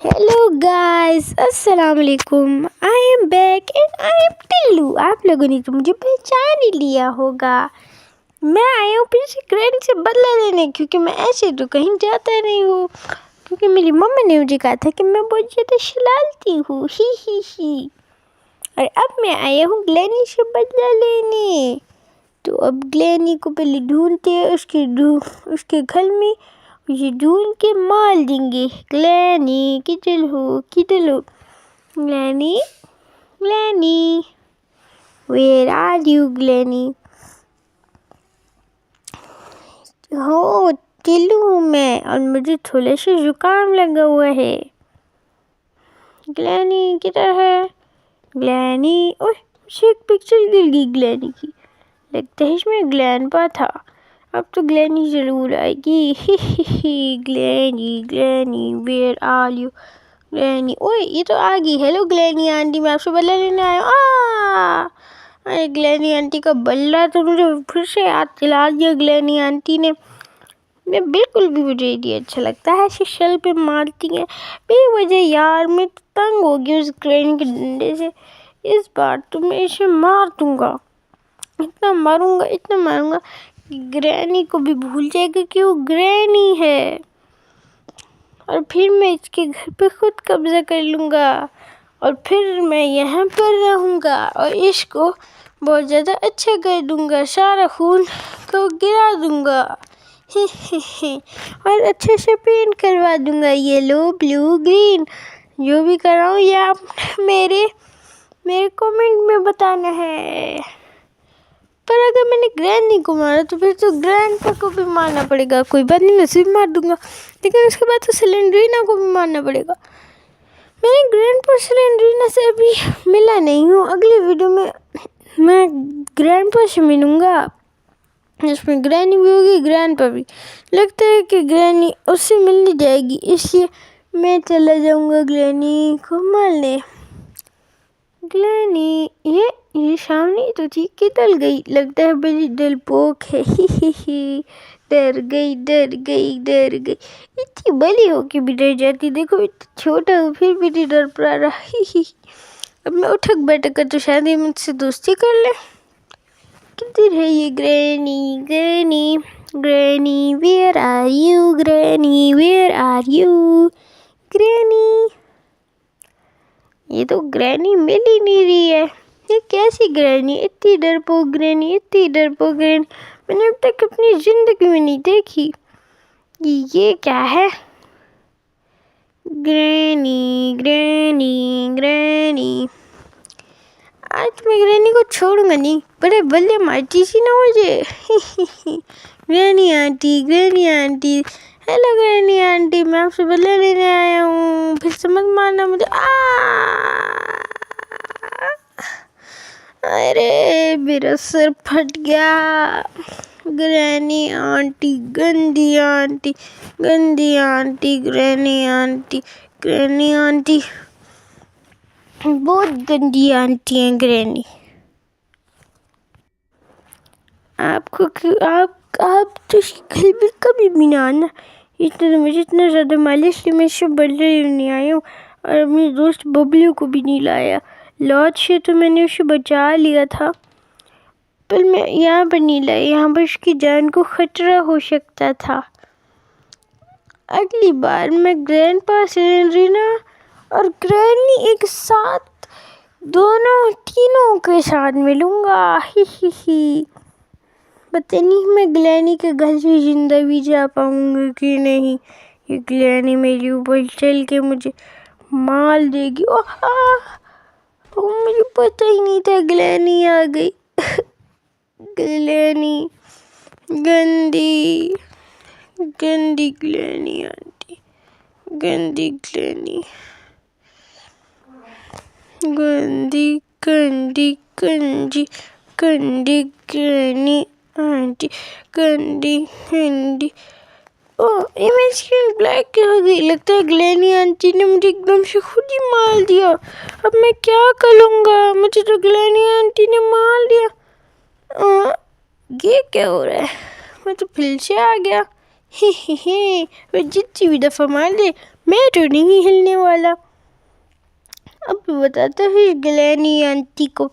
Hello guys, अस्सलाम वालेकुम। I am back and I am Tillu. आप लोगों ने तो मुझे पहचान ही लिया होगा। मैं आया हूँ फिर से ग्रैनी से बदला लेने, क्योंकि मैं ऐसे तो कहीं जाता नहीं हूँ। क्योंकि मेरी मम्मा ने मुझे कहा था कि मैं बहुत ज़्यादा शरारती हूँ, ही। और अब मैं आया हूँ ग्रैनी से बदला लेने। तो अब ग्रैनी को पहले ढूंढते हैं, उसके घर में ये ढूंढ के मार देंगे। ग्रैनी किधर हो granny where are you granny? हो टिल्लू हूँ मैं, और मुझे थोड़ा सा जुकाम लगा हुआ है। ग्रैनी किधर है? ग्रैनी, ओह मुझे एक पिक्चर गिर गई ग्रैनी की। लगता है इसमें ग्रैंडपा था। अब तो ग्रैनी जरूर आएगी। Hi granny where are you granny? ओए ये तो आ गई। हेलो ग्रैनी आंटी, मैं आपसे बल्ला लेने आया हूँ। अरे ग्रैनी आंटी का बल्ला तो मुझे फिर से याद दिला दिया ग्रैनी आंटी ने। मैं बिल्कुल भी, मुझे ये अच्छा लगता है ऐसे शल पे मारती हैं बेवजह। यार मैं तो तंग हो गई उस ग्रैनी के डंडे से। इस बार तो मैं इसे मार दूंगा। इतना मारूंगा कि ग्रैनी को भी भूल जाएगा कि वो ग्रैनी है। और फिर मैं इसके घर पे खुद कब्जा कर लूँगा, और फिर मैं यहाँ पर रहूँगा और इसको बहुत ज़्यादा अच्छा कर दूँगा। सारा खून को गिरा दूँगा। और अच्छे से पेंट करवा दूँगा, येलो ब्लू ग्रीन, जो भी कराऊँ ये आप मेरे कमेंट में बताना है। पर अगर मैंने ग्रैनी को मारा तो फिर तो ग्रैंडपा को भी मारना पड़ेगा। कोई बात नहीं, मैं सिर्फ मार दूंगा, लेकिन उसके बाद तो सिलेंड्रीना को भी मारना पड़ेगा। मैंने ग्रैंडपा सिलेंड्रीना से अभी मिला नहीं हूँ। अगली वीडियो में मैं ग्रैंडपा से मिलूँगा, जिसमें ग्रैनी भी होगी ग्रैंडपा भी। लगता है कि ग्रैनी उससे मिलने जाएगी, इसलिए मैं चला जाऊँगा ग्रैनी को मारने। ग्रैनी ये सामने तो थी, किधर गई? लगता है बड़ी डरपोक है। ही डर गई। इतनी बड़ी हो के भी डर जाती, देखो इतना छोटा हो फिर भी नहीं डर पा रहा। ही अब मैं उठक बैठक कर तो शायद ये मुझसे दोस्ती कर ले। किधर है ये granny where are you granny? ये तो ग्रैनी मिल ही नहीं रही है। ये कैसी ग्रैनी? इतनी डरपोक ग्रैनी। मैंने अब तक अपनी जिंदगी में नहीं देखी। ये क्या है? ग्रैनी आज मैं ग्रैनी को छोड़ूंगा नहीं। बड़े बल्ले मारती सी ना मुझे। Granny aunty hello granny aunty, मैं आपसे बल्ले लेने आया हूँ, फिर से मत मारना मुझे। अरे मेरा सर फट गया। ग्रैनी आंटी गंदी आंटी ग्रैनी आंटी बहुत गंदी आंटी है ग्रैनी। आप तो घर भी कभी भी ना आना। मुझे इतना ज़्यादा मालिश कि मैं इससे बदले नहीं आया हूँ, और अपने दोस्त बबलू को भी नहीं लाया। लॉज से तो मैंने उसे बचा लिया था, पर मैं यहाँ पर नहीं लाई। यहाँ पर उसकी जान को खतरा हो सकता था। अगली बार मैं ग्रैंडपा सिलेंड्रीना और ग्रैनी एक साथ तीनों के साथ मिलूँगा। ही पता नहीं मैं ग्रैनी के घर से जिंदा भी जा पाऊंगी कि नहीं। ये ग्रैनी मेरे ऊपर चल के मुझे मार देगी। मुझे पता ही नहीं था ग्रैनी आ गई। ग्रैनी गंदी ग्रैनी आंटी, गंदी ग्रैनी ग्रैनी आंटी गंदी। ओह ये मेरी स्क्रीन ब्लैक क्या हो गई? लगता है ग्रैनी आंटी ने मुझे एकदम से खुद ही मार दिया। अब मैं क्या करूँगा? मुझे तो ग्रैनी आंटी ने मार दिया। ये क्या हो रहा है? मैं तो फिर से आ गया। ही जितनी भी दफ़ा मार दे मैं तो नहीं हिलने वाला। अब बताता है ग्लैनी आंटी को,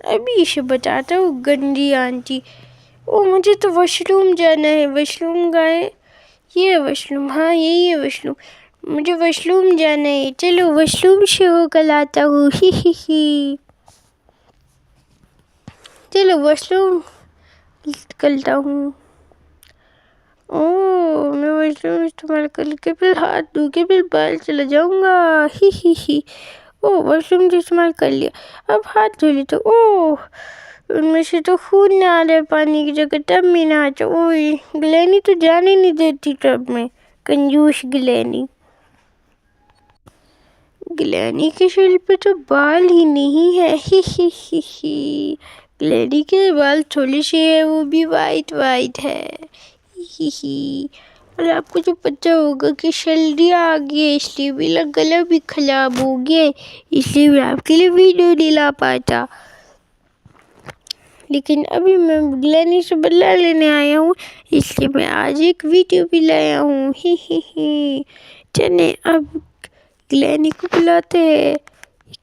अभी इसे बताता हूँ गंदी आंटी। ओ मुझे तो वॉशरूम जाना है। वॉशरूम गए, ये वॉशरूम, हाँ यही है वॉशरूम। मुझे वॉशरूम जाना है, चलो वॉशरूम से होकर आता हूँ। ही चलो वॉशरूम निकलता हूँ। ओह मैं वॉशरूम इस्तेमाल करके फिर हाथ धो के फिर बाहर चला जाऊँगा। ही ओह वॉशरूम तो इस्तेमाल कर लिया, अब हाथ धो ले। तो ओह उनमें से तो खून ना आ रहा पानी की जगह, तब मैं नहाता। ओए ग्लैनी तो जाने नहीं देती टब में, कंजूस ग्लैनी। ग्लैनी के शरीर पे तो बाल ही नहीं है। ही ग्लैनी के बाल थोड़े से है, वो भी वाइट वाइट है। ही और आपको जो पता होगा कि सर्दियाँ आ गई है, इसलिए मेरा गला भी खराब हो गया, इसलिए मैं आपके लिए वीडियो नहीं ला पाता। लेकिन अभी मैं ग्लैनी से बदला लेने आया हूँ, इसलिए मैं आज एक वीडियो भी लाया हूँ। ही चले अब ग्लैनी को बुलाते हैं।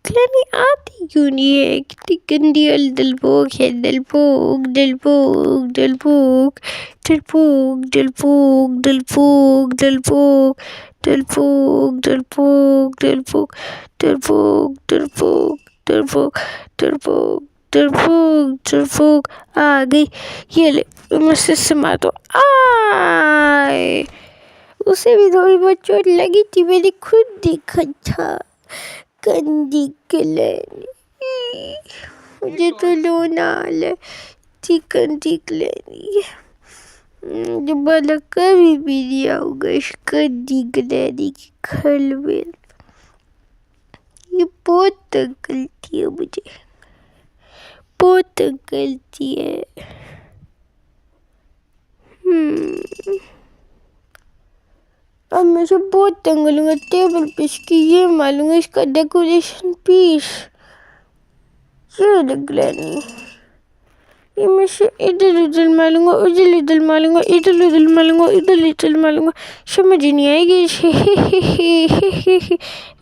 ग्लैनी आती क्यों नहीं है? कितनी गंदी डलपोक है। डलपोक डलपोक डलपोक डलपोक डलपोक डलपोक डलपोक डलपोक डलपोक डलपोक डलपोक डलपोक डलपोक डलपोक डरपोक डरपोक आ गई। ये ले मुझसे समा दो। आए उसे भी थोड़ी बहुत चोट लगी थी, मैंने खुद देखा था। गंदी ग्लैनी, मुझे तो रोना आ रहा है। गंदी ग्लैनी, दोबारा कभी भी नहीं आऊंगा इस गंदी ग्लैनी के घर में। ये बहुत तंग करती है मुझे, बहुत तंग करती है। अब मैं सब बहुत तंग लूँगा। टेबल पे इसकी ये मारूंगा, इसका डेकोरेशन पीस। ये ग्लैनी, ये मैं से इधर उधर मारूंगा, उधर मारूंगा, इधर मारूंगा, इधर मारूंगा, समझ ही नहीं आएगी।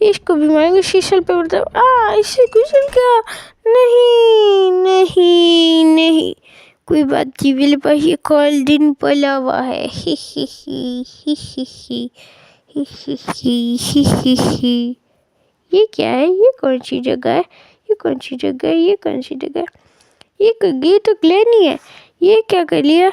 इसको भी मारूंगा, शीशल पे पड़ता। इससे कुशल क्या? नहीं नहीं नहीं, कोई बात नहीं, मेरे पास ये कोल्ड ड्रिंक पड़ा हुआ है। ये क्या है? ये कौन सी जगह है? ये कौन सी जगह है? ये कौन सी जगह है? ये तो ग्लैनी है। ये क्या कर लिया?